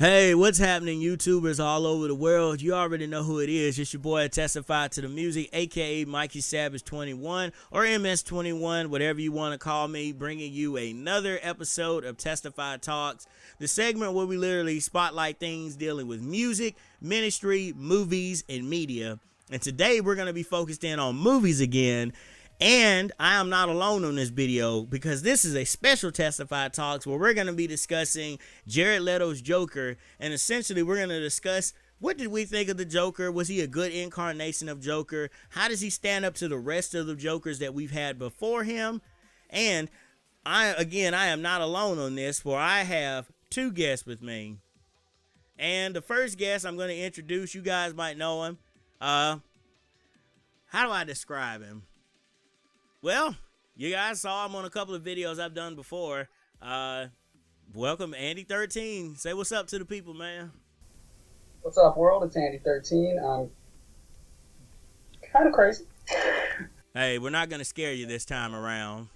Hey, what's happening, YouTubers all over the world? You already know who it is. It's your boy, Testify to the Music, aka Mikey Savage 21 or MS 21, whatever you want to call me, bringing you another episode of Testify Talks, the segment where we literally spotlight things dealing with music, ministry, movies, and media. And today we're going to be focused in on movies again. And I am not alone on this video because this is a special Testify Talks where we're going to be discussing Jared Leto's Joker, and essentially we're going to discuss what did we think of the Joker. Was he a good incarnation of Joker? How does he stand up to the rest of the Jokers that we've had before him? And I am not alone on this, for I have two guests with me. And the first guest I'm going to introduce, you guys might know him. How do I describe him? Well, you guys saw him on a couple of videos I've done before. Welcome, Andy13. Say what's up to the people, man. What's up, world? It's Andy13. I'm kind of crazy. Hey, we're not going to scare you this time around.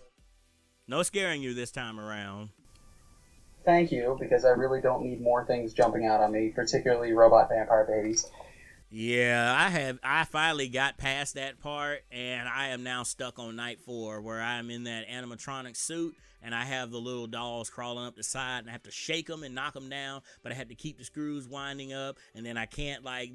No scaring you this time around. Thank you, because I really don't need more things jumping out on me, particularly robot vampire babies. Yeah, I finally got past that part, and I am now stuck on night 4, where I'm in that animatronic suit, and I have the little dolls crawling up the side, and I have to shake them and knock them down, but I have to keep the screws winding up, and then I can't, I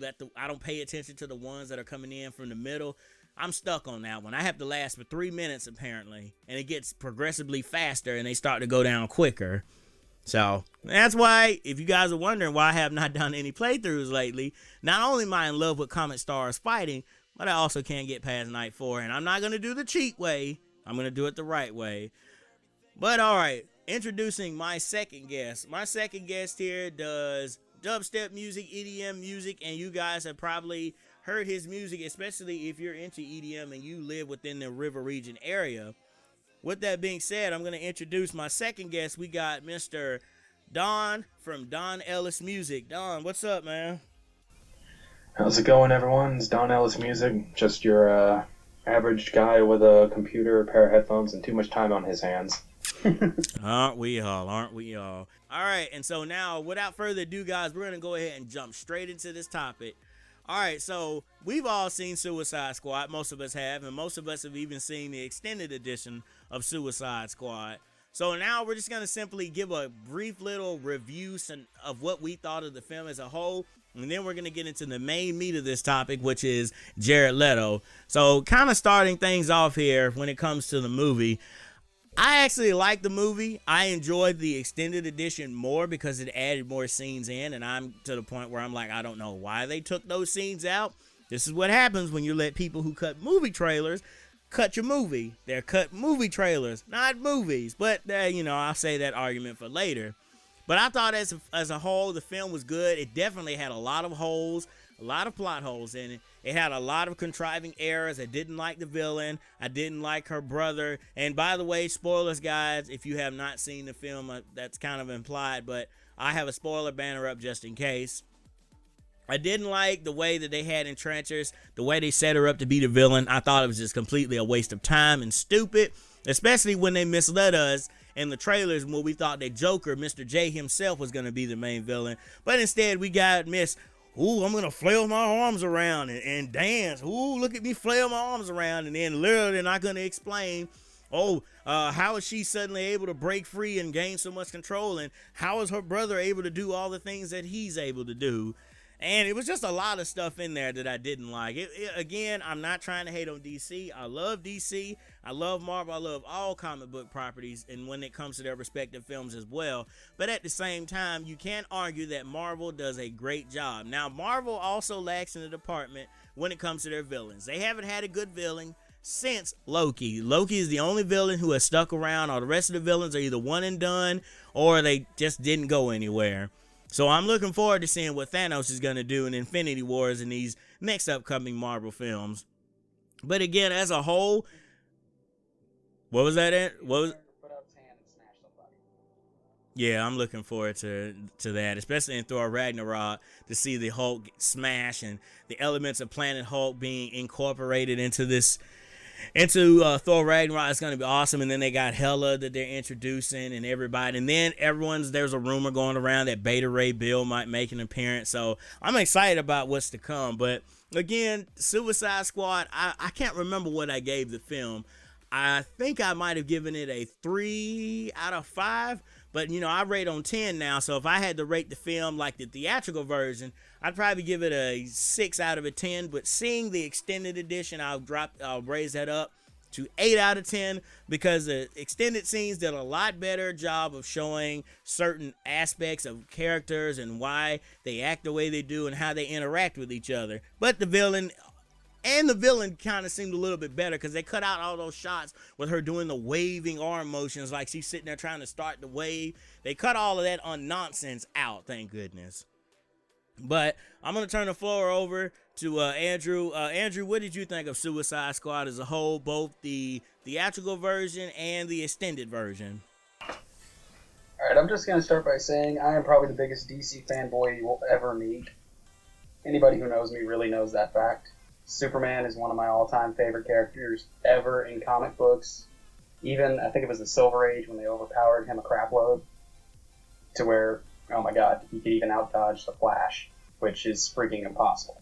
don't pay attention to the ones that are coming in from the middle. I'm stuck on that one. I have to last for 3 minutes, apparently, and it gets progressively faster, and they start to go down quicker. So that's why, if you guys are wondering why I have not done any playthroughs lately, not only am I in love with Comet Stars fighting, but I also can't get past night 4, and I'm not going to do the cheat way. I'm going to do it the right way. But all right, introducing my second guest. My second guest here does dubstep music, EDM music, and you guys have probably heard his music, especially if you're into EDM and you live within the River Region area. With that being said, I'm going to introduce my second guest. We got Mr. Don from Don Ellis Music. Don, what's up, man? How's it going, everyone? It's Don Ellis Music. Just your average guy with a computer, a pair of headphones, and too much time on his hands. Aren't we all? Aren't we all? All right, and so now, without further ado, guys, we're going to go ahead and jump straight into this topic. All right, so we've all seen Suicide Squad. Most of us have, and most of us have even seen the extended edition of Suicide Squad. So now we're just going to simply give a brief little review of what we thought of the film as a whole, and then we're going to get into the main meat of this topic, which is Jared Leto. So kind of starting things off here when it comes to the movie, I actually liked the movie. I enjoyed the extended edition more because it added more scenes in, and I'm to the point where I'm like, I don't know why they took those scenes out. This is what happens when you let people who cut movie trailers cut your movie. They're cut movie trailers, not movies. But, I'll say that argument for later. But I thought as a whole, the film was good. It definitely had a lot of holes, a lot of plot holes in it. It had a lot of contriving errors. I didn't like the villain. I didn't like her brother. And by the way, spoilers, guys, if you have not seen the film, that's kind of implied, but I have a spoiler banner up just in case. I didn't like the way that they had Enchantress, the way they set her up to be the villain. I thought it was just completely a waste of time and stupid, especially when they misled us in the trailers when we thought that Joker, Mr. J himself, was going to be the main villain. But instead, we got Miss, ooh, I'm going to flail my arms around and dance. Ooh, look at me flail my arms around. And then literally not going to explain, how is she suddenly able to break free and gain so much control? And how is her brother able to do all the things that he's able to do? And it was just a lot of stuff in there that I didn't like. Again, I'm not trying to hate on DC. I love DC. I love Marvel. I love all comic book properties, and when it comes to their respective films as well. But at the same time, you can't argue that Marvel does a great job. Now, Marvel also lacks in the department when it comes to their villains. They haven't had a good villain since Loki. Loki is the only villain who has stuck around. All the rest of the villains are either one and done, or they just didn't go anywhere. So I'm looking forward to seeing what Thanos is going to do in Infinity Wars in these next upcoming Marvel films. But again, as a whole, what was that? Yeah, I'm looking forward to that, especially in Thor Ragnarok, to see the Hulk smash and the elements of Planet Hulk being incorporated into this into Thor Ragnarok. It's gonna be awesome. And then they got Hela that they're introducing and everybody. And then there's a rumor going around that Beta Ray Bill might make an appearance. So I'm excited about what's to come. But again, Suicide Squad, I can't remember what I gave the film. I think I might have given it a 3 out of 5. But, I rate on 10 now, so if I had to rate the film like the theatrical version, I'd probably give it a 6 out of a 10. But seeing the extended edition, I'll raise that up to 8 out of 10 because the extended scenes did a lot better job of showing certain aspects of characters and why they act the way they do and how they interact with each other. But the villain kind of seemed a little bit better because they cut out all those shots with her doing the waving arm motions like she's sitting there trying to start the wave. They cut all of that on nonsense out, thank goodness. But I'm going to turn the floor over to Andrew. Andrew, what did you think of Suicide Squad as a whole, both the theatrical version and the extended version? All right, I'm just going to start by saying I am probably the biggest DC fanboy you will ever meet. Anybody who knows me really knows that fact. Superman is one of my all-time favorite characters ever in comic books. Even, I think it was the Silver Age when they overpowered him a crapload to where, oh my god, he could even out-dodge the Flash, which is freaking impossible.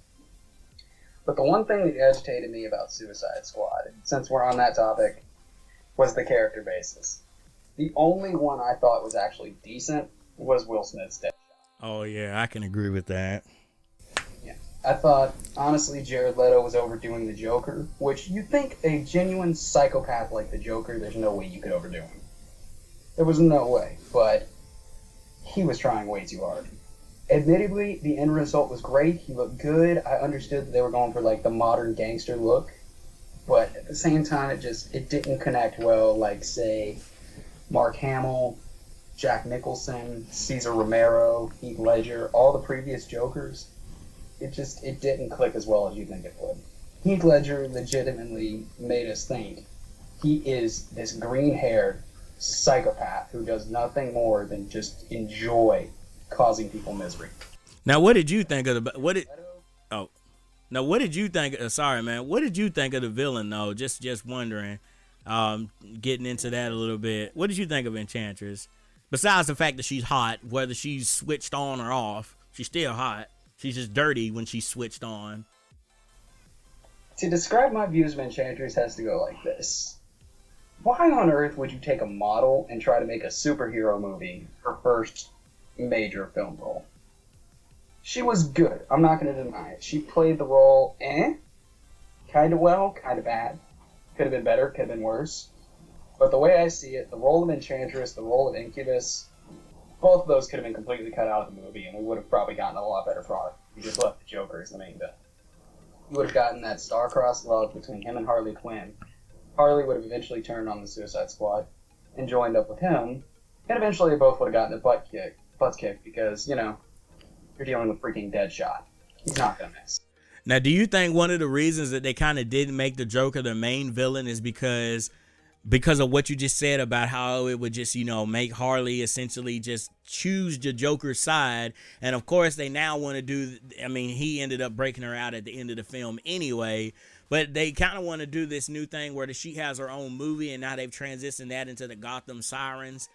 But the one thing that agitated me about Suicide Squad, since we're on that topic, was the character basis. The only one I thought was actually decent was Will Smith's Deadshot. Oh yeah, I can agree with that. I thought, honestly, Jared Leto was overdoing the Joker, which you think a genuine psychopath like the Joker, there's no way you could overdo him. There was no way, but he was trying way too hard. Admittedly, the end result was great. He looked good. I understood that they were going for, the modern gangster look, but at the same time, it didn't connect well, like, say, Mark Hamill, Jack Nicholson, Cesar Romero, Heath Ledger, all the previous Jokers. It didn't click as well as you think it would. Heath Ledger legitimately made us think he is this green-haired psychopath who does nothing more than just enjoy causing people misery. Now, what did you think of what did you think? Sorry, man. What did you think of the villain, though? Just wondering. Getting into that a little bit. What did you think of Enchantress? Besides the fact that she's hot, whether she's switched on or off, she's still hot. She's just dirty when she's switched on. To describe my views of Enchantress has to go like this. Why on earth would you take a model and try to make a superhero movie her first major film role? She was good. I'm not going to deny it. She played the role, kind of well, kind of bad. Could have been better, could have been worse. But the way I see it, the role of Enchantress, the role of Incubus, both of those could have been completely cut out of the movie, and we would have probably gotten a lot better product. We just left the Joker as the main villain. We would have gotten that star-crossed love between him and Harley Quinn. Harley would have eventually turned on the Suicide Squad and joined up with him, and eventually they both would have gotten their butts kicked because, you're dealing with freaking Deadshot. He's not going to miss. Now, do you think one of the reasons that they kind of didn't make the Joker the main villain is because of what you just said about how it would just, make Harley essentially just choose the Joker's side? And of course, they now want to do, he ended up breaking her out at the end of the film anyway, but they kind of want to do this new thing where she has her own movie, and now they've transitioned that into the Gotham Sirens.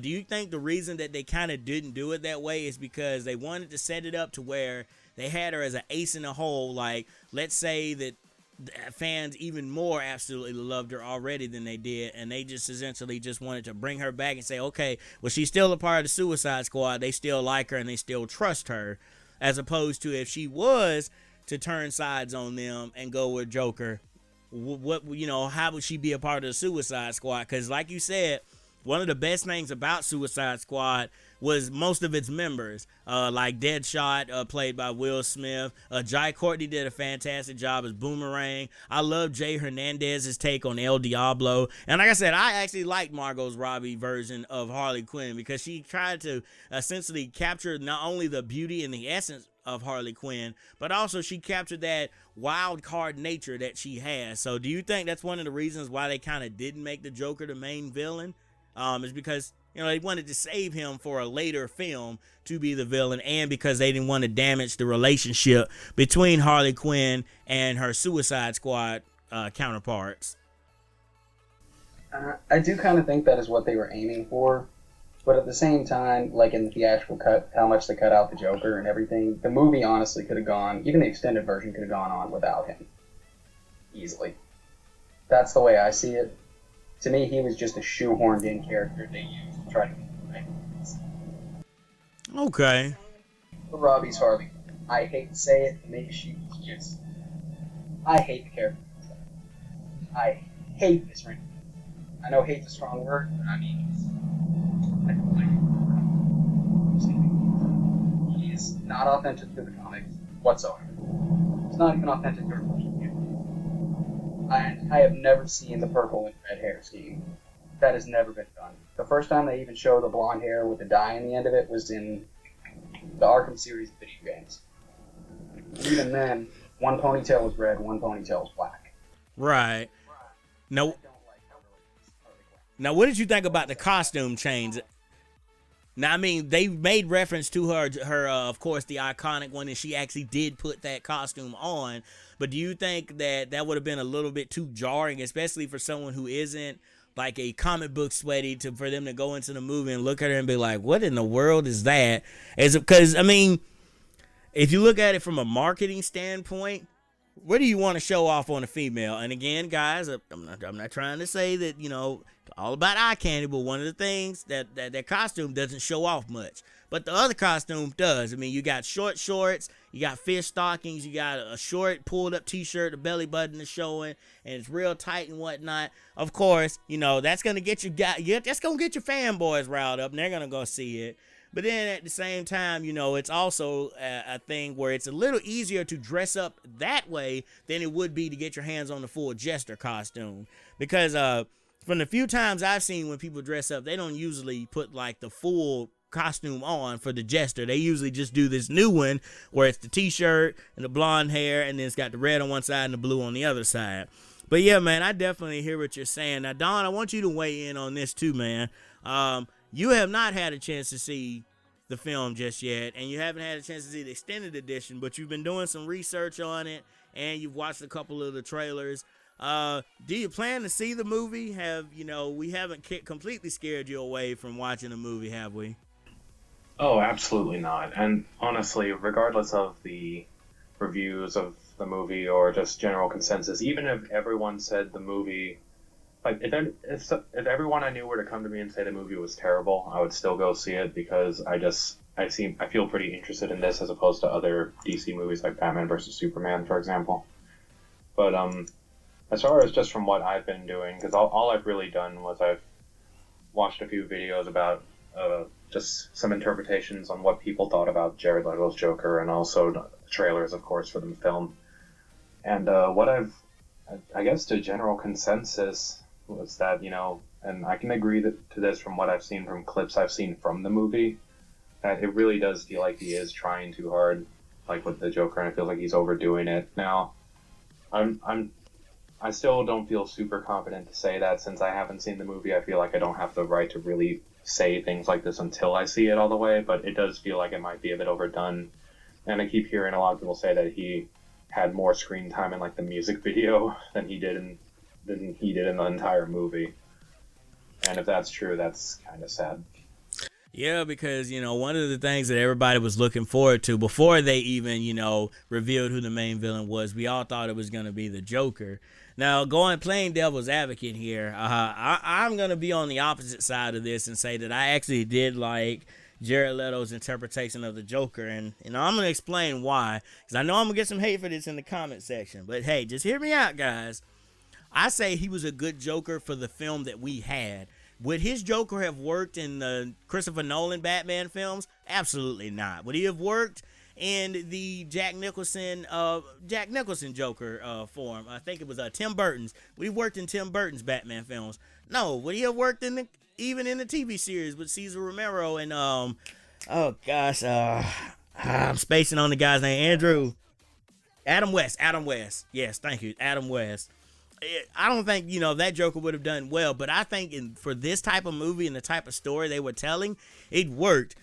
Do you think the reason that they kind of didn't do it that way is because they wanted to set it up to where they had her as an ace in the hole? Like, let's say that fans even more absolutely loved her already than they did, and they just essentially just wanted to bring her back and say, okay, well, she's still a part of the Suicide Squad. They still like her and they still trust her, as opposed to if she was to turn sides on them and go with Joker, how would she be a part of the Suicide Squad? Because like you said, one of the best things about Suicide Squad was most of its members, like Deadshot, played by Will Smith. Jai Courtney did a fantastic job as Boomerang. I love Jay Hernandez's take on El Diablo. And like I said, I actually liked Margot Robbie's version of Harley Quinn because she tried to essentially capture not only the beauty and the essence of Harley Quinn, but also she captured that wild card nature that she has. So do you think that's one of the reasons why they kind of didn't make the Joker the main villain? Is because they wanted to save him for a later film to be the villain, and because they didn't want to damage the relationship between Harley Quinn and her Suicide Squad counterparts. I do kind of think that is what they were aiming for, but at the same time, like in the theatrical cut, how much they cut out the Joker and everything, the movie honestly could have gone, even the extended version could have gone on without him. Easily. That's the way I see it. To me, he was just a shoehorned in character they used to try to make the right movies. Okay. But Robbie's Harley, I hate to say it, maybe she was just. I hate the character. I hate this ring. I know hate's a strong word, but I mean, he is not authentic to the comics whatsoever. It's not even authentic to her personal character. I have never seen the purple and red hair scheme. That has never been done. The first time they even show the blonde hair with the dye in the end of it was in the Arkham series of video games. Even then, one ponytail was red, one ponytail was black. Right. Now, what did you think about the costume change? Now, I mean, they made reference to her of course, the iconic one, and she actually did put that costume on. But do you think that would have been a little bit too jarring, especially for someone who isn't like a comic book sweaty, for them to go into the movie and look at her and be like, what in the world is that? Because, I mean, if you look at it from a marketing standpoint, what do you want to show off on a female? And again, guys, I'm not trying to say that, all about eye candy, but one of the things that costume doesn't show off much. But the other costume does. I mean, you got short shorts, you got fish stockings, you got a short pulled up t-shirt, the belly button is showing, and it's real tight and whatnot. Of course, that's gonna get that's gonna get your fanboys riled up, and they're gonna go see it. But then at the same time, it's also a thing where it's a little easier to dress up that way than it would be to get your hands on the full Jester costume. Because from the few times I've seen when people dress up, they don't usually put like the full costume on for the Jester. They usually just do this new one where it's the t-shirt and the blonde hair, and then it's got the red on one side and the blue on the other side. But yeah, man, I definitely hear what you're saying. Now, Don, I want you to weigh in on this too, man. You have not had a chance to see the film just yet, and you haven't had a chance to see the extended edition, but you've been doing some research on it, and you've watched a couple of the trailers. Do you plan to see the movie? We haven't completely scared you away from watching the movie, have we? Oh, absolutely not. And honestly, regardless of the reviews of the movie or just general consensus, even if everyone said the movie, like if everyone I knew were to come to me and say the movie was terrible, I would still go see it, because I feel pretty interested in this as opposed to other DC movies like Batman versus Superman, for example. But as far as just from what I've been doing, because all I've really done was I've watched a few videos about just some interpretations on what people thought about Jared Leto's Joker, and also the trailers, of course, for the film. And I guess the general consensus was that, and I can agree to this from what I've seen from clips I've seen from the movie, that it really does feel like he is trying too hard, like with the Joker, and it feels like he's overdoing it. Now, I still don't feel super confident to say that since I haven't seen the movie. I feel like I don't have the right to really say things like this until I see it all the way, but it does feel like it might be a bit overdone. And I keep hearing a lot of people say that he had more screen time in like the music video than he did in the entire movie. And if that's true, that's kind of sad. Yeah, because, one of the things that everybody was looking forward to before they even, revealed who the main villain was, we all thought it was going to be the Joker. Now, playing devil's advocate here, I'm going to be on the opposite side of this and say that I actually did like Jared Leto's interpretation of the Joker. And I'm going to explain why, because I know I'm going to get some hate for this in the comment section. But hey, just hear me out, guys. I say he was a good Joker for the film that we had. Would his Joker have worked in the Christopher Nolan Batman films? Absolutely not. Would he have worked in the Jack Nicholson Joker form? I think it was Tim Burton's. Would he have worked in Tim Burton's Batman films? No. Would he have worked even in the TV series with Cesar Romero and I'm spacing on the guy's name. Adam West. Yes, thank you, Adam West. I don't think, that Joker would have done well, but I think for this type of movie and the type of story they were telling, it worked.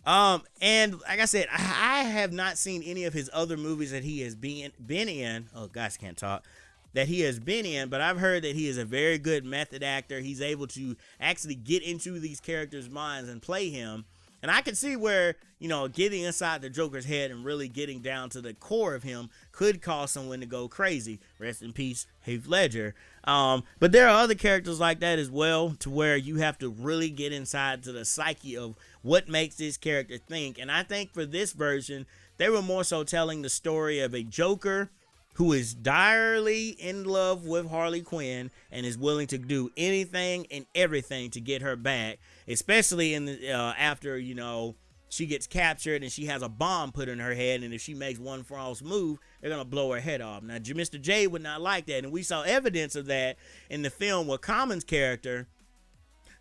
And like I said, I have not seen any of his other movies that he has been in. Oh, gosh, I can't talk. that he has been in, but I've heard that he is a very good method actor. He's able to actually get into these characters' minds and play him. And I can see where, getting inside the Joker's head and really getting down to the core of him could cause someone to go crazy. Rest in peace, Heath Ledger. But there are other characters like that as well, to where you have to really get inside to the psyche of what makes this character think. And I think for this version, they were more so telling the story of a Joker who is direly in love with Harley Quinn and is willing to do anything and everything to get her back, especially in the after she gets captured and she has a bomb put in her head, and if she makes one false move, they're gonna blow her head off. Now, Mr. J would not like that, and we saw evidence of that in the film where Common's character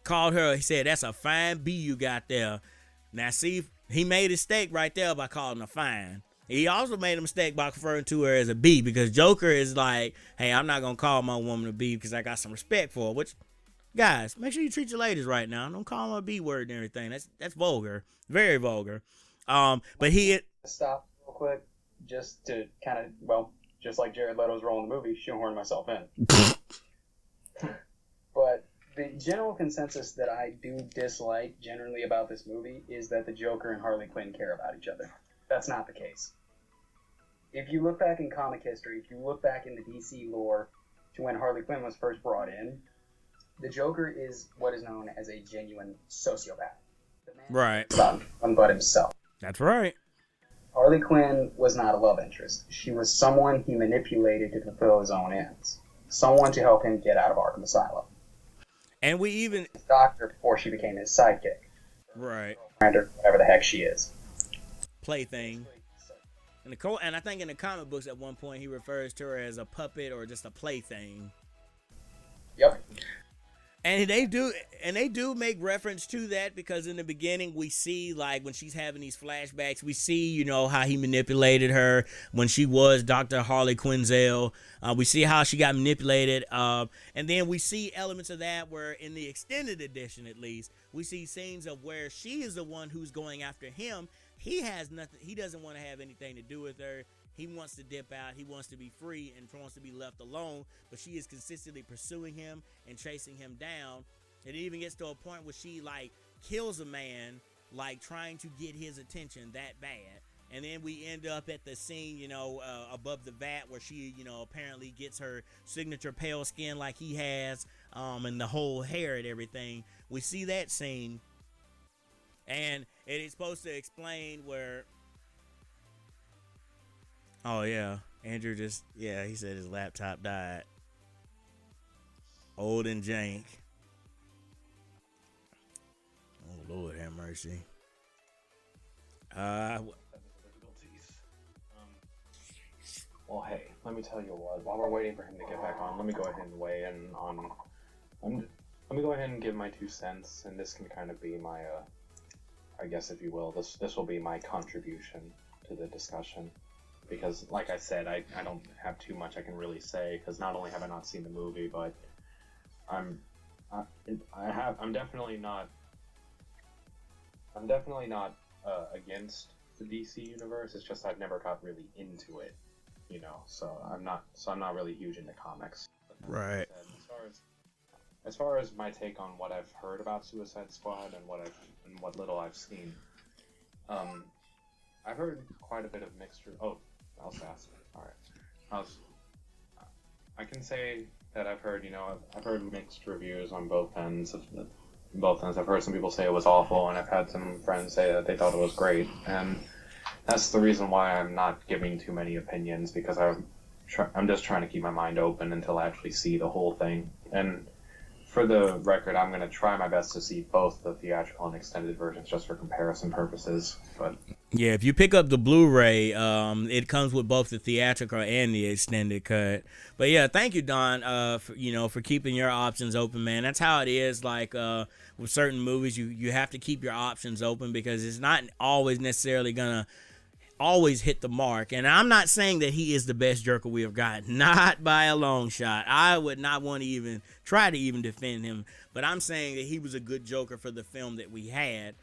called her. He said, "That's a fine bee you got there." Now, see, he made a mistake right there by calling her fine. He also made a mistake by referring to her as a bee, because Joker is like, hey, I'm not going to call my woman a bee because I got some respect for her. Which, guys, make sure you treat your ladies right now. Don't call them a B word and everything. That's vulgar. Very vulgar. But he... Stop real quick, just to kind of, just like Jared Leto's role in the movie, shoehorn myself in. But the general consensus that I do dislike generally about this movie is that the Joker and Harley Quinn care about each other. That's not the case. If you look back in comic history, if you look back in the DC lore to when Harley Quinn was first brought in, the Joker is what is known as a genuine sociopath. The man right. About none but himself. That's right. Harley Quinn was not a love interest. She was someone he manipulated to fulfill his own ends. Someone to help him get out of Arkham Asylum. And we even... His doctor before she became his sidekick. Right. Or whatever the heck she is. Plaything. And I think in the comic books at one point he refers to her as a puppet or just a plaything. Yep. And they do make reference to that, because in the beginning we see, like, when she's having these flashbacks, we see, how he manipulated her when she was Dr. Harley Quinzel. We see how she got manipulated. And then we see elements of that where in the extended edition, at least, we see scenes of where she is the one who's going after him. He has nothing. He doesn't want to have anything to do with her. He wants to dip out. He wants to be free and wants to be left alone. But she is consistently pursuing him and chasing him down. It even gets to a point where she, like, kills a man, like, trying to get his attention that bad. And then we end up at the scene, above the vat where she, apparently gets her signature pale skin like he has, and the whole hair and everything. We see that scene. And it is supposed to explain where... Oh, yeah. Andrew he said his laptop died. Old and jank. Oh, Lord have mercy. Well, hey, let me tell you what. While we're waiting for him to get back on, let me go ahead and weigh in on... let me go ahead and give my 2 cents, and this can kind of be my... I guess, if you will, this will be my contribution to the discussion, because, like I said, I don't have too much I can really say, because not only have I not seen the movie, but I'm definitely not against the DC universe. It's just I've never got really into it, so I'm not really huge into comics. Right. As far as my take on what I've heard about Suicide Squad and what little I've seen, I've heard quite a bit of mixed. Oh, I was fast. All right. I can say that I've heard mixed reviews on both ends. I've heard some people say it was awful, and I've had some friends say that they thought it was great, and that's the reason why I'm not giving too many opinions, because I'm just trying to keep my mind open until I actually see the whole thing. And for the record, I'm going to try my best to see both the theatrical and extended versions just for comparison purposes. But yeah, if you pick up the Blu-ray, it comes with both the theatrical and the extended cut. But yeah, thank you, Don, for keeping your options open, man. That's how it is. Like with certain movies, you have to keep your options open, because it's not always necessarily gonna always hit the mark. And I'm not saying that he is the best Joker we have gotten, not by a long shot. I would not want to even try to even defend him, but I'm saying that he was a good Joker for the film that we had.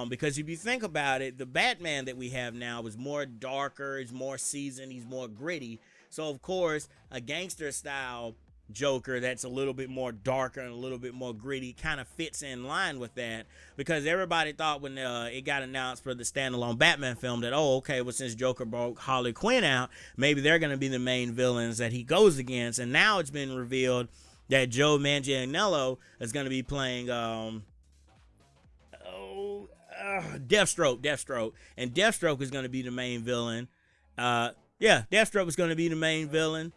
Because if you think about it, the Batman that we have now is more darker, he's more seasoned, he's more gritty. So of course, a gangster style Joker that's a little bit more darker and a little bit more gritty kind of fits in line with that, because everybody thought when it got announced for the standalone Batman film that, oh, okay, well, since Joker broke Harley Quinn out, maybe they're going to be the main villains that he goes against. And now it's been revealed that Joe Manganiello is going to be playing Deathstroke, and Deathstroke is going to be the main villain. Deathstroke is going to be the main villain.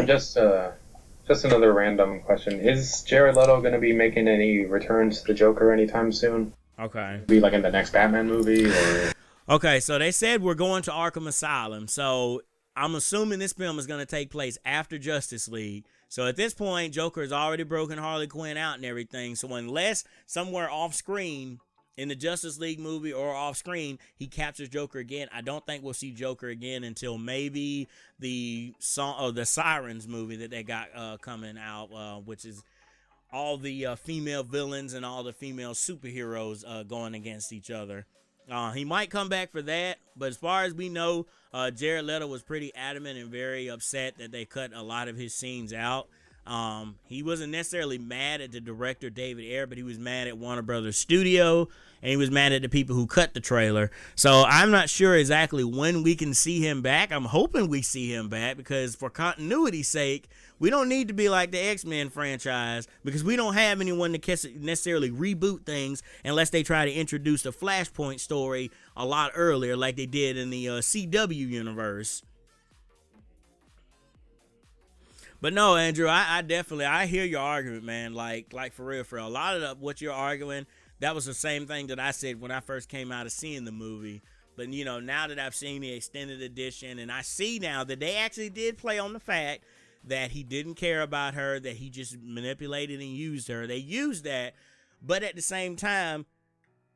Just another random question: is Jared Leto going to be making any returns to the Joker anytime soon? Okay. Be like in the next Batman movie, or? Okay, so they said we're going to Arkham Asylum, so I'm assuming this film is going to take place after Justice League. So at this point, Joker has already broken Harley Quinn out and everything. So unless somewhere off screen in the Justice League movie or off screen he captures Joker again, I don't think we'll see Joker again until maybe the Sirens movie that they got coming out, which is all the female villains and all the female superheroes going against each other. He might come back for that, but as far as we know, Jared Leto was pretty adamant and very upset that they cut a lot of his scenes out. He wasn't necessarily mad at the director David Ayer, but he was mad at Warner Brothers Studio, and he was mad at the people who cut the trailer. So I'm not sure exactly when we can see him back. I'm hoping we see him back, because for continuity's sake, we don't need to be like the X-Men franchise, because we don't have anyone to necessarily reboot things unless they try to introduce the Flashpoint story a lot earlier like they did in the CW universe. But no, Andrew, I definitely hear your argument, man. Like for real. A lot of what you're arguing, that was the same thing that I said when I first came out of seeing the movie. But, now that I've seen the extended edition, and I see now that they actually did play on the fact that he didn't care about her, that he just manipulated and used her. They used that, but at the same time,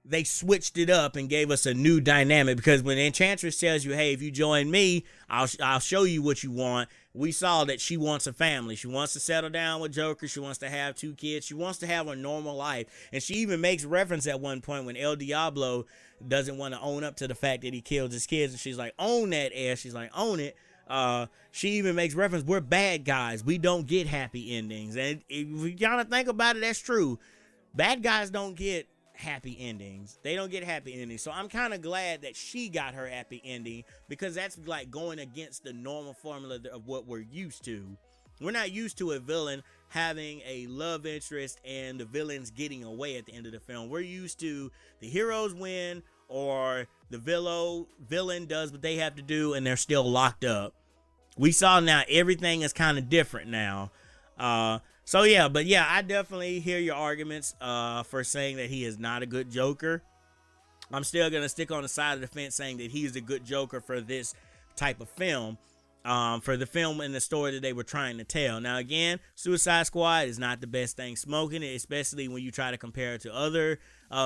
they switched it up and gave us a new dynamic, because when Enchantress tells you, hey, if you join me, I'll show you what you want. We saw that she wants a family. She wants to settle down with Joker. She wants to have 2 kids. She wants to have a normal life. And she even makes reference at one point when El Diablo doesn't want to own up to the fact that he killed his kids. And she's like, own that, ass. She's like, own it. She even makes reference, we're bad guys. We don't get happy endings. And if you gotta think about it, that's true. Bad guys don't get happy endings. They don't get happy endings. So I'm kind of glad that she got her happy ending, because that's like going against the normal formula of what we're used to. We're not used to a villain having a love interest and the villains getting away at the end of the film. We're used to the heroes win, or the villain does what they have to do and they're still locked up. We saw now everything is kind of different now. I definitely hear your arguments for saying that he is not a good Joker. I'm still going to stick on the side of the fence saying that he is a good Joker for this type of film, for the film and the story that they were trying to tell. Now, again, Suicide Squad is not the best thing smoking, especially when you try to compare it to other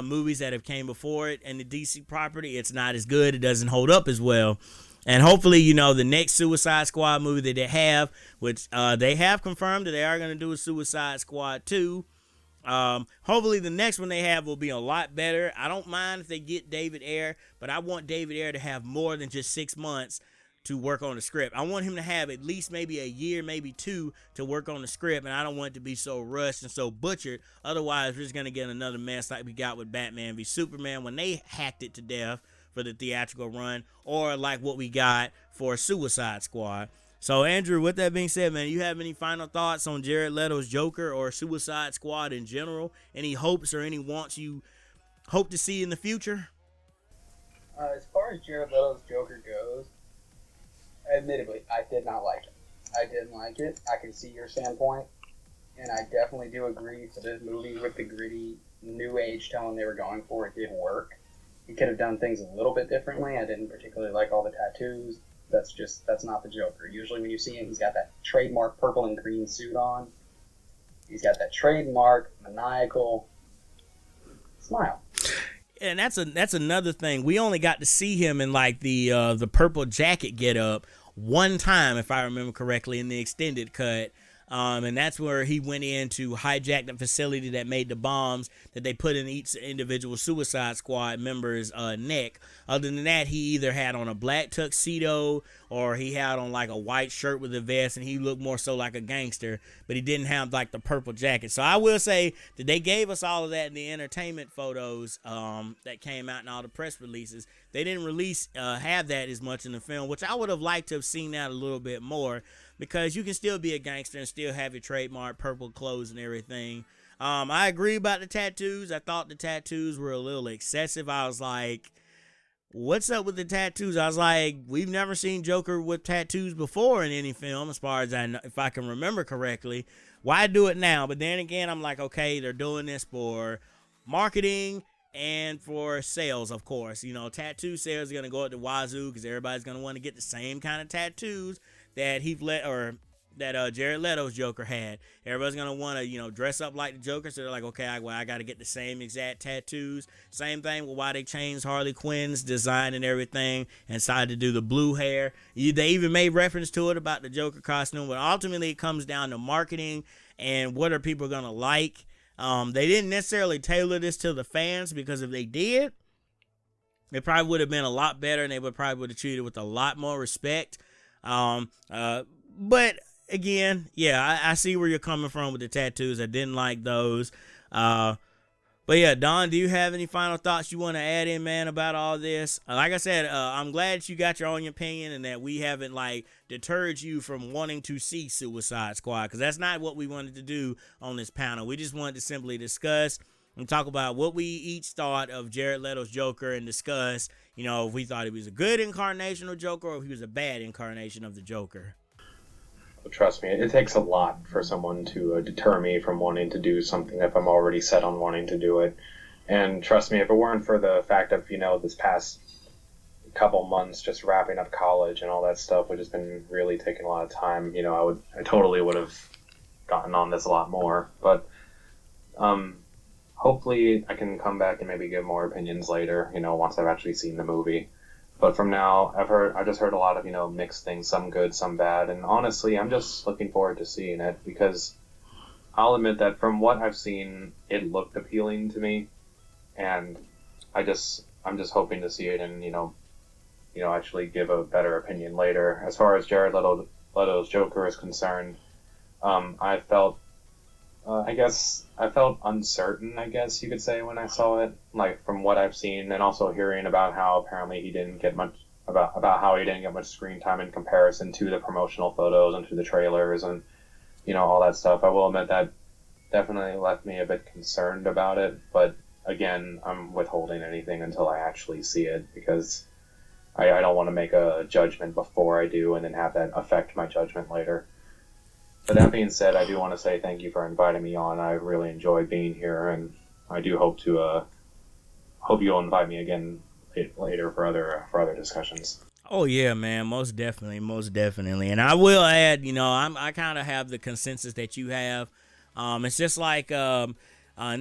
movies that have came before it and the DC property. It's not as good. It doesn't hold up as well. And hopefully, the next Suicide Squad movie that they have, which they have confirmed that they are going to do a Suicide Squad 2. Hopefully the next one they have will be a lot better. I don't mind if they get David Ayer, but I want David Ayer to have more than just 6 months to work on the script. I want him to have at least maybe a year, maybe 2 to work on the script, and I don't want it to be so rushed and so butchered. Otherwise, we're just going to get another mess like we got with Batman v Superman when they hacked it to death for the theatrical run, or like what we got for Suicide Squad. So, Andrew, with that being said, man, you have any final thoughts on Jared Leto's Joker or Suicide Squad in general? Any hopes or any wants you hope to see in the future? As far as Jared Leto's Joker goes, admittedly, I did not like it. I didn't like it. I can see your standpoint, and I definitely do agree for this movie with the gritty, new age tone they were going for. It did work. He could have done things a little bit differently. I didn't particularly like all the tattoos. That's not the Joker. Usually when you see him, he's got that trademark purple and green suit on. He's got that trademark maniacal smile. And that's another thing. We only got to see him in like the purple jacket get up one time, if I remember correctly, in the extended cut. And that's where he went in to hijack the facility that made the bombs that they put in each individual Suicide Squad member's neck. Other than that, he either had on a black tuxedo or he had on like a white shirt with a vest and he looked more so like a gangster, but he didn't have like the purple jacket. So I will say that they gave us all of that in the entertainment photos that came out in all the press releases. They didn't have that as much in the film, which I would have liked to have seen that a little bit more, because you can still be a gangster and still have your trademark purple clothes and everything. I agree about the tattoos. I thought the tattoos were a little excessive. I was like, what's up with the tattoos? I was like, we've never seen Joker with tattoos before in any film, as far as I know, if I can remember correctly. Why do it now? But then again, I'm like, okay, they're doing this for marketing and for sales, of course. You know, tattoo sales are going to go at the wazoo because everybody's going to want to get the same kind of tattoos that Jared Leto's Joker had. Everybody's going to want to, dress up like the Joker. So they're like, okay, I got to get the same exact tattoos. Same thing with why they changed Harley Quinn's design and everything and decided to do the blue hair. They even made reference to it about the Joker costume, but ultimately it comes down to marketing and what are people going to like. They didn't necessarily tailor this to the fans, because if they did, it probably would have been a lot better and they would have treated it with a lot more respect. But again, yeah, I see where you're coming from with the tattoos. I didn't like those. But yeah, Don, do you have any final thoughts you want to add in, man, about all this? Like I said, I'm glad you got your own opinion and that we haven't deterred you from wanting to see Suicide Squad, because that's not what we wanted to do on this panel. We just wanted to simply discuss and talk about what we each thought of Jared Leto's Joker and discuss, if we thought he was a good incarnation of Joker or if he was a bad incarnation of the Joker. Trust me, it takes a lot for someone to deter me from wanting to do something if I'm already set on wanting to do it. And trust me, if it weren't for the fact of, this past couple months just wrapping up college and all that stuff, which has been really taking a lot of time, I totally would have gotten on this a lot more. But hopefully I can come back and maybe give more opinions later, once I've actually seen the movie. But from now, I've just heard a lot of, mixed things, some good, some bad. And honestly, I'm just looking forward to seeing it, because I'll admit that from what I've seen, it looked appealing to me. And I'm just hoping to see it and, actually give a better opinion later. As far as Jared Leto's Joker is concerned, I felt uncertain, I guess you could say, when I saw it, from what I've seen, and also hearing about how apparently he didn't get much about how he didn't get much screen time in comparison to the promotional photos and to the trailers and all that stuff. I will admit that definitely left me a bit concerned about it, but again, I'm withholding anything until I actually see it, because I don't want to make a judgment before I do and then have that affect my judgment later. But that being said, I do want to say thank you for inviting me on. I really enjoyed being here, and I do hope you'll invite me again later for other discussions. Oh yeah, man, most definitely. And I will add, I kind of have the consensus that you have. It's just like, and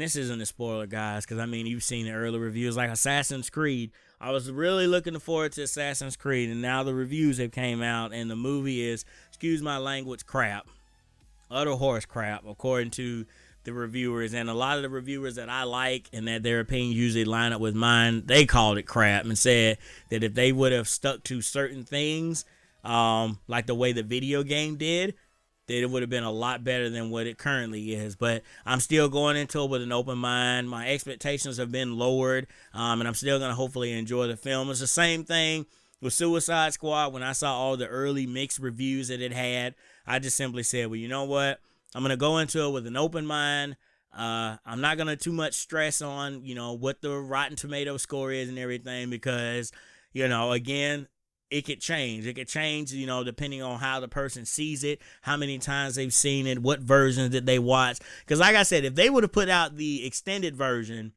this isn't a spoiler, guys, because you've seen the early reviews, like Assassin's Creed. I was really looking forward to Assassin's Creed, and now the reviews have came out, and the movie is, excuse my language, crap. Utter horse crap, according to the reviewers. And a lot of the reviewers that I like and that their opinions usually line up with mine, they called it crap and said that if they would have stuck to certain things, like the way the video game did, that it would have been a lot better than what it currently is. But I'm still going into it with an open mind. My expectations have been lowered, and I'm still going to hopefully enjoy the film. It's the same thing with Suicide Squad. When I saw all the early mixed reviews that it had, I just simply said, well, you know what? I'm going to go into it with an open mind. I'm not going to too much stress on, what the Rotten Tomato score is and everything, because, again, it could change. It could change, depending on how the person sees it, how many times they've seen it, what versions did they watch. Because like I said, if they would have put out the extended version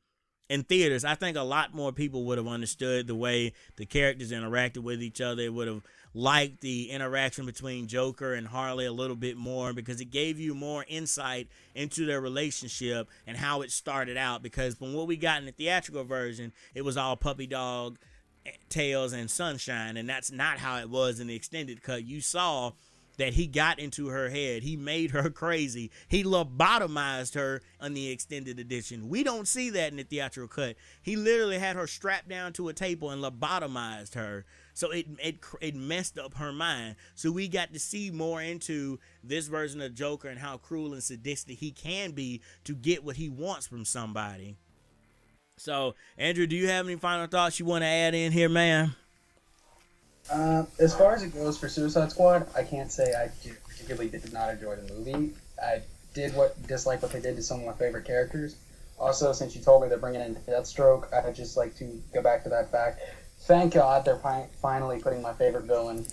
in theaters, I think a lot more people would have understood the way the characters interacted with each other. It would have liked the interaction between Joker and Harley a little bit more, because it gave you more insight into their relationship and how it started out. Because from what we got in the theatrical version, it was all puppy dog, tails, and sunshine, and that's not how it was in the extended cut. You saw that he got into her head. He made her crazy. He lobotomized her on the extended edition. We don't see that in the theatrical cut. He literally had her strapped down to a table and lobotomized her. So it messed up her mind. So we got to see more into this version of Joker and how cruel and sadistic he can be to get what he wants from somebody. So, Andrew, do you have any final thoughts you want to add in here, man? As far as it goes for Suicide Squad, I can't say I particularly did not enjoy the movie. I did dislike what they did to some of my favorite characters. Also, since you told me they're bringing in Deathstroke, I'd just like to go back to that fact. Thank God they're finally putting my favorite villain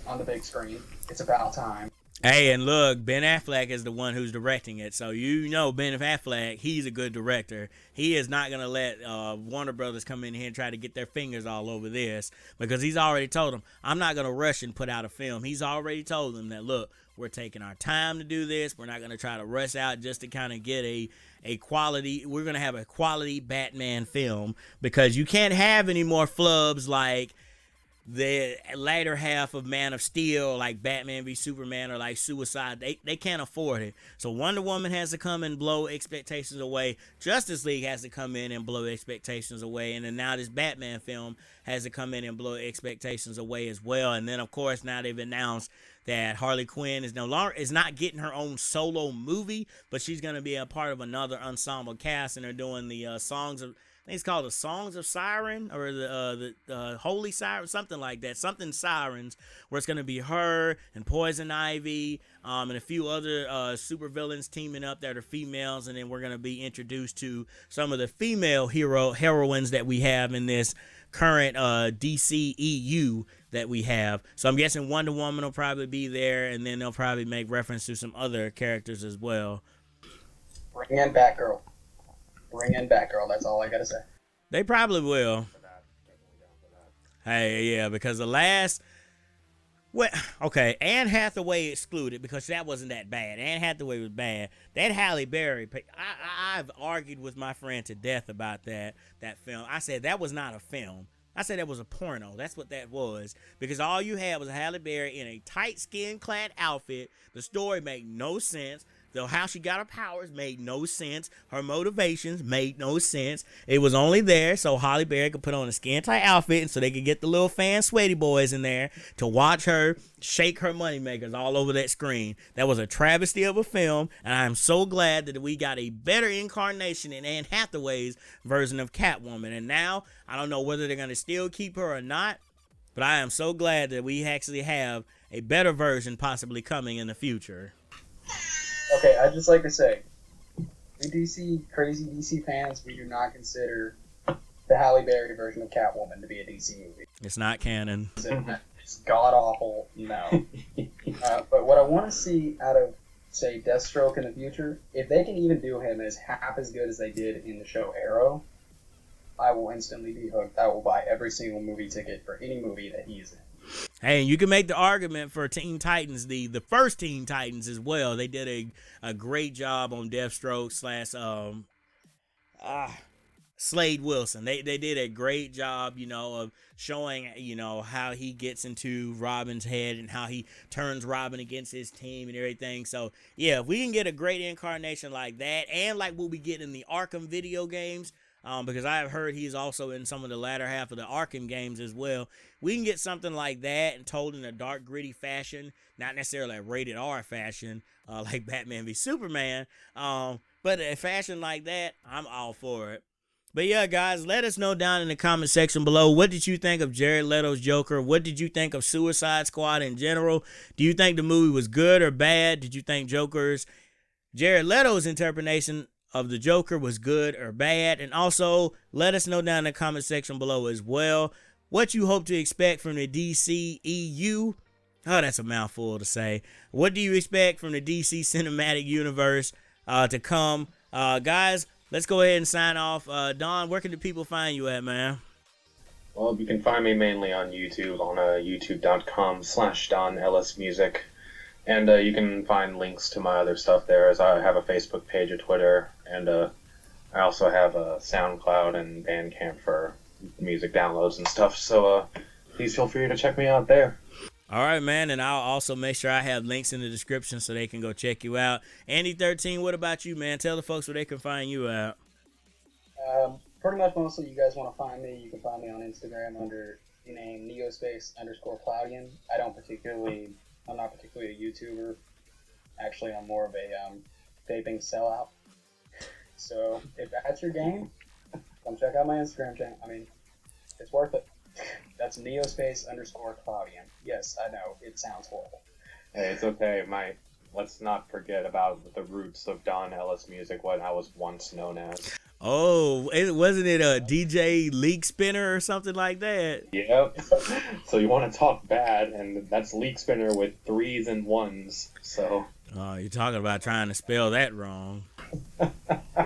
on the big screen. It's about time. Hey, and look, Ben Affleck is the one who's directing it. So you know Ben Affleck, he's a good director. He is not going to let Warner Brothers come in here and try to get their fingers all over this, because he's already told them, I'm not going to rush and put out a film. He's already told them that, look, we're taking our time to do this. We're not going to try to rush out just to kind of get a quality. We're going to have a quality Batman film, because you can't have any more flubs like the later half of Man of Steel, like Batman v Superman, or like Suicide. They can't afford it. So Wonder Woman has to come and blow expectations away. Justice League has to come in and blow expectations away. And then now this Batman film has to come in and blow expectations away as well. And then, of course, now they've announced that Harley Quinn is not getting her own solo movie, but she's going to be a part of another ensemble cast, and they're doing the songs of, I think it's called the Songs of Siren, or the Holy Siren, something like that. Something Sirens, where it's going to be her and Poison Ivy and a few other supervillains teaming up that are females. And then we're going to be introduced to some of the female heroines that we have in this current DCEU that we have. So I'm guessing Wonder Woman will probably be there, and then they'll probably make reference to some other characters as well. Bring in Batgirl. Bring in Batgirl. That's all I gotta say. They probably will. Hey, yeah, because the last, well, okay, Anne Hathaway excluded because that wasn't that bad. Anne Hathaway was bad. That Halle Berry, I've argued with my friend to death about that film. I said that was not a film. I said that was a porno. That's what that was. Because all you had was Halle Berry in a tight skin-clad outfit. The story made no sense. How she got her powers made no sense. Her motivations made no sense. It was only there so Halle Berry could put on a skin-tight outfit, and so they could get the little fan sweaty boys in there to watch her shake her moneymakers all over that screen. That was a travesty of a film, and I'm so glad that we got a better incarnation in Anne Hathaway's version of Catwoman. And now, I don't know whether they're going to still keep her or not, but I am so glad that we actually have a better version possibly coming in the future. Okay, I'd just like to say, we crazy DC fans, we do not consider the Halle Berry version of Catwoman to be a DC movie. It's not canon. It's god-awful, no. But what I want to see out of, say, Deathstroke in the future, if they can even do him as half as good as they did in the show Arrow, I will instantly be hooked. I will buy every single movie ticket for any movie that he's in. Hey, and you can make the argument for Teen Titans, the first Teen Titans as well. They did a great job on Deathstroke / Slade Wilson. They did a great job, of showing, how he gets into Robin's head and how he turns Robin against his team and everything. So, yeah, if we can get a great incarnation like that, and like what we get in the Arkham video games, because I have heard he's also in some of the latter half of the Arkham games as well. We can get something like that and told in a dark, gritty fashion, not necessarily a rated R fashion, like Batman v Superman, but a fashion like that, I'm all for it. But yeah, guys, let us know down in the comment section below, what did you think of Jared Leto's Joker? What did you think of Suicide Squad in general? Do you think the movie was good or bad? Did you think Jared Leto's interpretation of the Joker was good or bad? And also, let us know down in the comment section below as well what you hope to expect from the DCEU. Oh, that's a mouthful to say. What do you expect from the DC Cinematic Universe to come? Guys, let's go ahead and sign off. Don, where can the people find you at, man? Well, you can find me mainly on YouTube, on youtube.com/Don Ellis Music. And you can find links to my other stuff there, as I have a Facebook page, a Twitter, and I also have a SoundCloud and Bandcamp for music downloads and stuff. So please feel free to check me out there. All right, man, and I'll also make sure I have links in the description so they can go check you out. Andy13, what about you, man? Tell the folks where they can find you out. Pretty much mostly you guys want to find me. You can find me on Instagram under named Neospace_Cloudian. I'm not particularly a YouTuber. Actually, I'm more of a vaping sellout. So if that's your game, come check out my Instagram channel. I mean, it's worth it. That's Neospace_Cloudian. Yes, I know, it sounds horrible. Hey, it's okay. Let's not forget about the roots of Don Ellis music, what I was once known as. Oh, wasn't it a DJ leak spinner or something like that? Yep. So you want to talk bad, and that's leak spinner with 3s and 1s. So. Oh, you're talking about trying to spell that wrong. It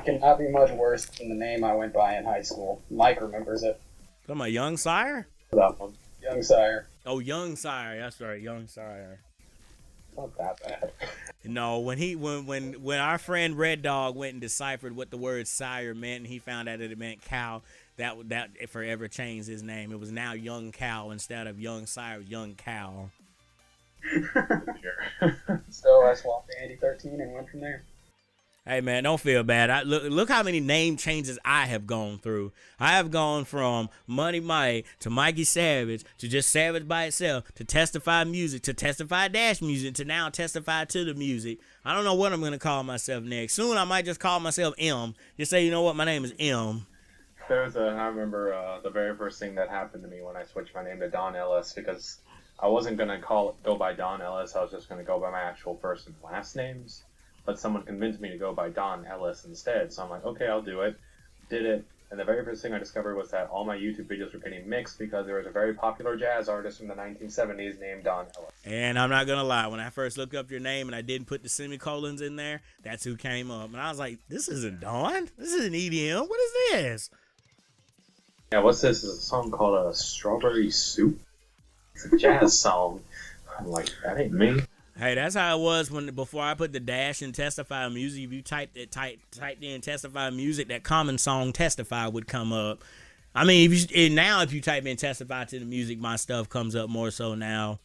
cannot be much worse than the name I went by in high school. Mike remembers it. Talking about Young Sire? That one. Young Sire. Oh, Young Sire. That's right, Young Sire. Not that bad. No, when our friend Red Dog went and deciphered what the word sire meant, and he found out that it meant cow, that forever changed his name. It was now Young Cow instead of Young Sire, Young Cow. So I swapped to Andy 13 and went from there. Hey man, don't feel bad. Look how many name changes I have gone through. I have gone from Money Mike to Mikey Savage to just Savage by itself to Testify-Music to Testify-Music to now Testify to the Music. I don't know what I'm gonna call myself next. Soon I might just call myself M. Just say, you know what, my name is M. I remember the very first thing that happened to me when I switched my name to Don Ellis, because I wasn't gonna go by Don Ellis. I was just gonna go by my actual first and last names. But someone convinced me to go by Don Ellis instead. So I'm like, okay, I'll do it. Did it. And the very first thing I discovered was that all my YouTube videos were getting mixed because there was a very popular jazz artist from the 1970s named Don Ellis. And I'm not going to lie. When I first looked up your name and I didn't put the semicolons in there, that's who came up. And I was like, this isn't Don. This isn't EDM. What is this? Yeah, what's this? It's a song called Strawberry Soup. It's a jazz song. I'm like, that ain't me. Hey, that's how it was before I put the dash in Testify-Music. If you typed in Testify-Music, that common song Testify would come up. I mean, if you type in Testify to the Music, my stuff comes up more so now.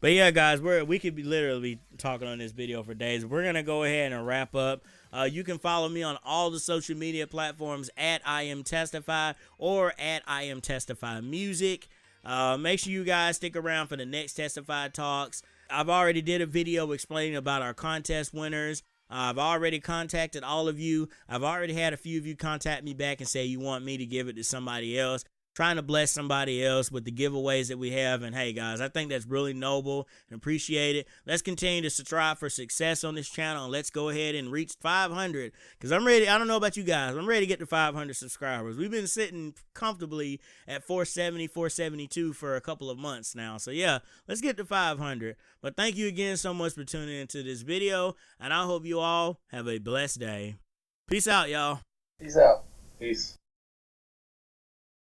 But yeah, guys, we could be literally talking on this video for days. We're gonna go ahead and wrap up. You can follow me on all the social media platforms at I Am Testify or at I Am Testify-Music. Make sure you guys stick around for the next Testify Talks. I've already did a video explaining about our contest winners. I've already contacted all of you. I've already had a few of you contact me back and say you want me to give it to somebody else. Trying to bless somebody else with the giveaways that we have. And hey guys, I think that's really noble and appreciate it. Let's continue to strive for success on this channel, and let's go ahead and reach 500, because I'm ready. I don't know about you guys, I'm ready to get to 500 subscribers. We've been sitting comfortably at 470, 472 for a couple of months now. So yeah, let's get to 500. But thank you again so much for tuning into this video, and I hope you all have a blessed day. Peace out, y'all. Peace out. Peace.